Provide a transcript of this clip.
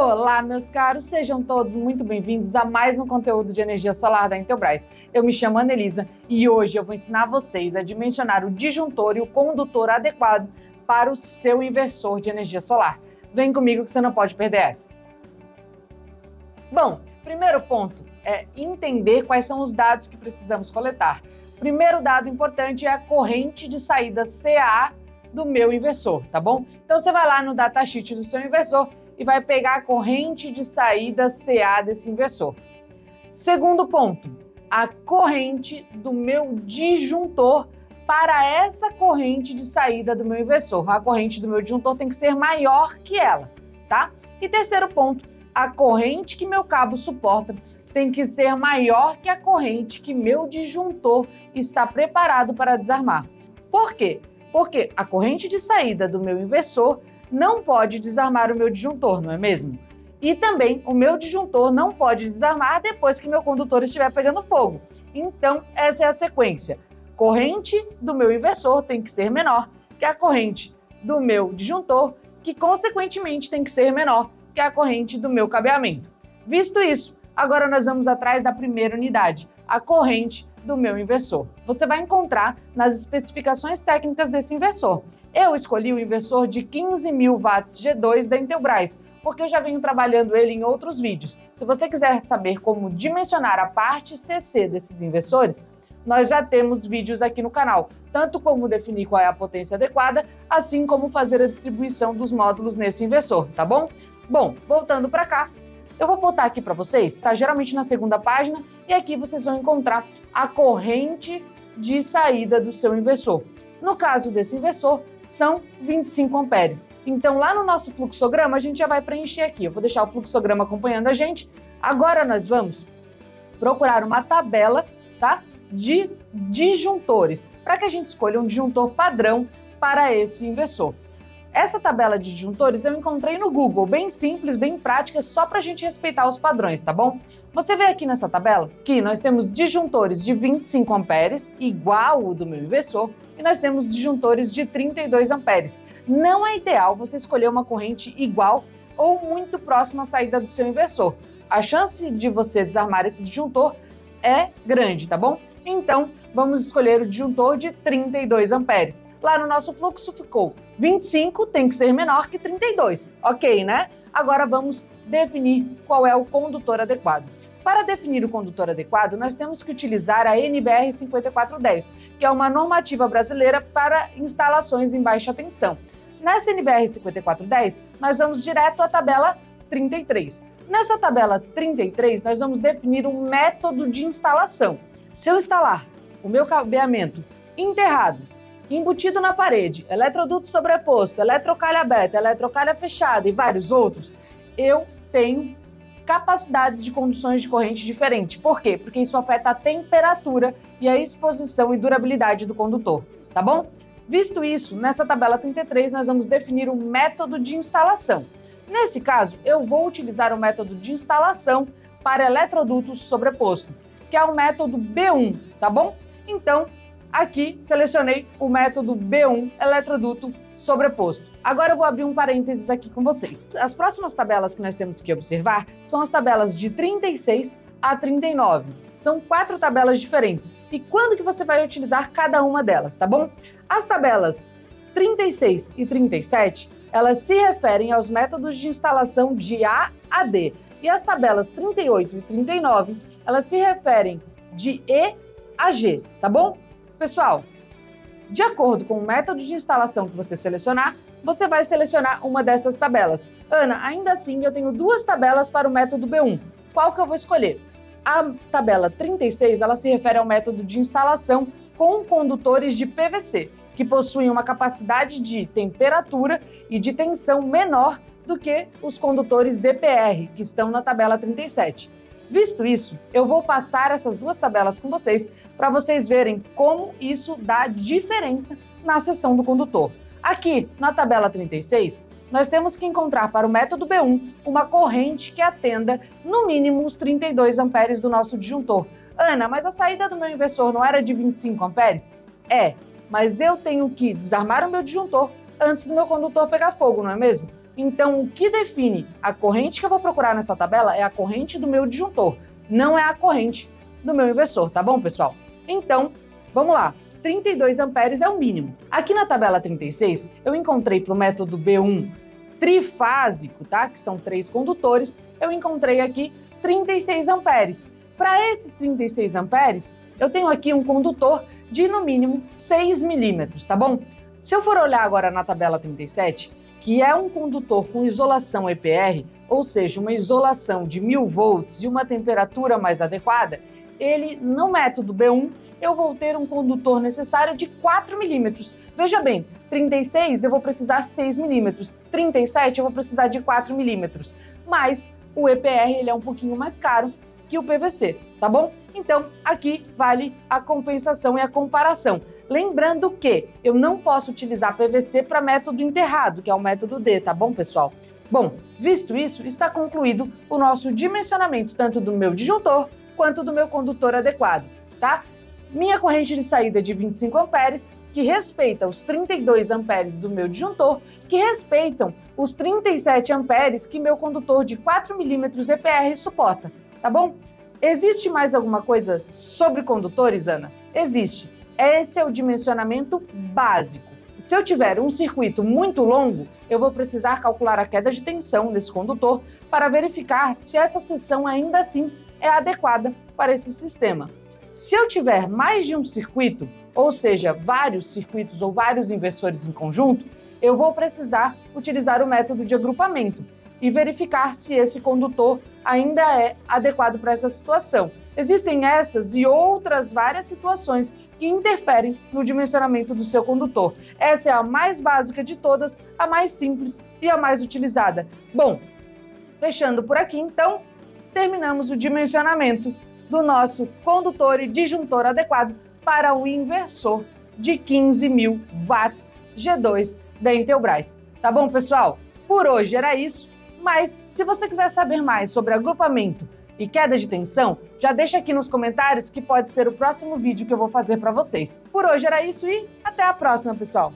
Olá, meus caros, sejam todos muito bem-vindos a mais um conteúdo de energia solar da Intelbras. Eu me chamo Anelisa e hoje eu vou ensinar vocês a dimensionar o disjuntor e o condutor adequado para o seu inversor de energia solar. Vem comigo que você não pode perder essa. Bom, primeiro ponto é entender quais são os dados que precisamos coletar. Primeiro dado importante é a corrente de saída CA do meu inversor, tá bom? Então você vai lá no datasheet do seu inversor e vai pegar a corrente de saída CA desse inversor. Segundo ponto, a corrente do meu disjuntor para essa corrente de saída do meu inversor. A corrente do meu disjuntor tem que ser maior que ela, tá? E terceiro ponto, a corrente que meu cabo suporta tem que ser maior que a corrente que meu disjuntor está preparado para desarmar. Por quê? Porque a corrente de saída do meu inversor não pode desarmar o meu disjuntor, não é mesmo? E também o meu disjuntor não pode desarmar depois que meu condutor estiver pegando fogo. Então, essa é a sequência. Corrente do meu inversor tem que ser menor que a corrente do meu disjuntor, que consequentemente tem que ser menor que a corrente do meu cabeamento. Visto isso, agora nós vamos atrás da primeira unidade, a corrente do meu inversor. Você vai encontrar nas especificações técnicas desse inversor. Eu escolhi o inversor de 15.000 watts G2 da Intelbras, porque eu já venho trabalhando ele em outros vídeos. Se você quiser saber como dimensionar a parte CC desses inversores, nós já temos vídeos aqui no canal, tanto como definir qual é a potência adequada, assim como fazer a distribuição dos módulos nesse inversor, tá bom? Bom, voltando para cá, eu vou botar aqui para vocês, tá geralmente na segunda página, e aqui vocês vão encontrar a corrente de saída do seu inversor. No caso desse inversor, são 25 amperes. Então, lá no nosso fluxograma, a gente já vai preencher aqui. Eu vou deixar o fluxograma acompanhando a gente. Agora, nós vamos procurar uma tabela, tá, de disjuntores, para que a gente escolha um disjuntor padrão para esse inversor. Essa tabela de disjuntores eu encontrei no Google, bem simples, bem prática, só para a gente respeitar os padrões, tá bom? Você vê aqui nessa tabela que nós temos disjuntores de 25 amperes, igual o do meu inversor, e nós temos disjuntores de 32 amperes. Não é ideal você escolher uma corrente igual ou muito próxima à saída do seu inversor. A chance de você desarmar esse disjuntor é grande, tá bom? Então, vamos escolher o disjuntor de 32 amperes. Lá no nosso fluxo ficou 25, tem que ser menor que 32. Ok, né? Agora vamos definir qual é o condutor adequado. Para definir o condutor adequado, nós temos que utilizar a NBR 5410, que é uma normativa brasileira para instalações em baixa tensão. Nessa NBR 5410, nós vamos direto à tabela 33. Nessa tabela 33, nós vamos definir um método de instalação. Se eu instalar o meu cabeamento enterrado, embutido na parede, eletroduto sobreposto, eletrocalha aberta, eletrocalha fechada e vários outros, eu tenho capacidades de conduções de corrente diferentes. Por quê? Porque isso afeta a temperatura e a exposição e durabilidade do condutor, tá bom? Visto isso, nessa tabela 33 nós vamos definir um método de instalação. Nesse caso, eu vou utilizar o método de instalação para eletroduto sobreposto, que é o método B1, tá bom? Então, aqui selecionei o método B1, eletroduto sobreposto. Agora eu vou abrir um parênteses aqui com vocês. As próximas tabelas que nós temos que observar são as tabelas de 36 a 39. São 4 tabelas diferentes. E quando que você vai utilizar cada uma delas, tá bom? As tabelas 36 e 37, elas se referem aos métodos de instalação de A a D. E as tabelas 38 e 39, elas se referem de E a G, tá bom? Pessoal, de acordo com o método de instalação que você selecionar, você vai selecionar uma dessas tabelas. Ana, ainda assim eu tenho 2 tabelas para o método B1. Qual que eu vou escolher? A tabela 36, ela se refere ao método de instalação com condutores de PVC, que possuem uma capacidade de temperatura e de tensão menor do que os condutores EPR, que estão na tabela 37. Visto isso, eu vou passar essas 2 tabelas com vocês para vocês verem como isso dá diferença na seção do condutor. Aqui, na tabela 36, nós temos que encontrar para o método B1 uma corrente que atenda no mínimo os 32 amperes do nosso disjuntor. Ana, mas a saída do meu inversor não era de 25 amperes? É, mas eu tenho que desarmar o meu disjuntor antes do meu condutor pegar fogo, não é mesmo? Então, o que define a corrente que eu vou procurar nessa tabela é a corrente do meu disjuntor, não é a corrente do meu inversor, tá bom, pessoal? Então, vamos lá. 32 amperes é o mínimo. Aqui na tabela 36, eu encontrei para o método B1 trifásico, tá? Que são 3 condutores, eu encontrei aqui 36 amperes. Para esses 36 amperes, eu tenho aqui um condutor de, no mínimo, 6 milímetros, tá bom? Se eu for olhar agora na tabela 37, que é um condutor com isolação EPR, ou seja, uma isolação de 1000 volts e uma temperatura mais adequada, ele, no método B1, eu vou ter um condutor necessário de 4 milímetros. Veja bem, 36 eu vou precisar 6 milímetros, 37 eu vou precisar de 4 milímetros, mas o EPR ele é um pouquinho mais caro que o PVC, tá bom? Então, aqui vale a compensação e a comparação. Lembrando que eu não posso utilizar PVC para método enterrado, que é o método D, tá bom, pessoal? Bom, visto isso, está concluído o nosso dimensionamento tanto do meu disjuntor quanto do meu condutor adequado, tá? Minha corrente de saída é de 25 amperes, que respeita os 32 amperes do meu disjuntor, que respeitam os 37 amperes que meu condutor de 4 milímetros EPR suporta, tá bom? Existe mais alguma coisa sobre condutores, Ana? Existe. Esse é o dimensionamento básico. Se eu tiver um circuito muito longo, eu vou precisar calcular a queda de tensão desse condutor para verificar se essa seção ainda assim é adequada para esse sistema. Se eu tiver mais de um circuito, ou seja, vários circuitos ou vários inversores em conjunto, eu vou precisar utilizar o método de agrupamento e verificar se esse condutor ainda é adequado para essa situação. Existem essas e outras várias situações que interferem no dimensionamento do seu condutor. Essa é a mais básica de todas, a mais simples e a mais utilizada. Bom, fechando por aqui, então, terminamos o dimensionamento do nosso condutor e disjuntor adequado para o inversor de 15.000 watts G2 da Intelbras. Tá bom, pessoal? Por hoje era isso, mas se você quiser saber mais sobre agrupamento e queda de tensão, já deixa aqui nos comentários que pode ser o próximo vídeo que eu vou fazer para vocês. Por hoje era isso e até a próxima, pessoal!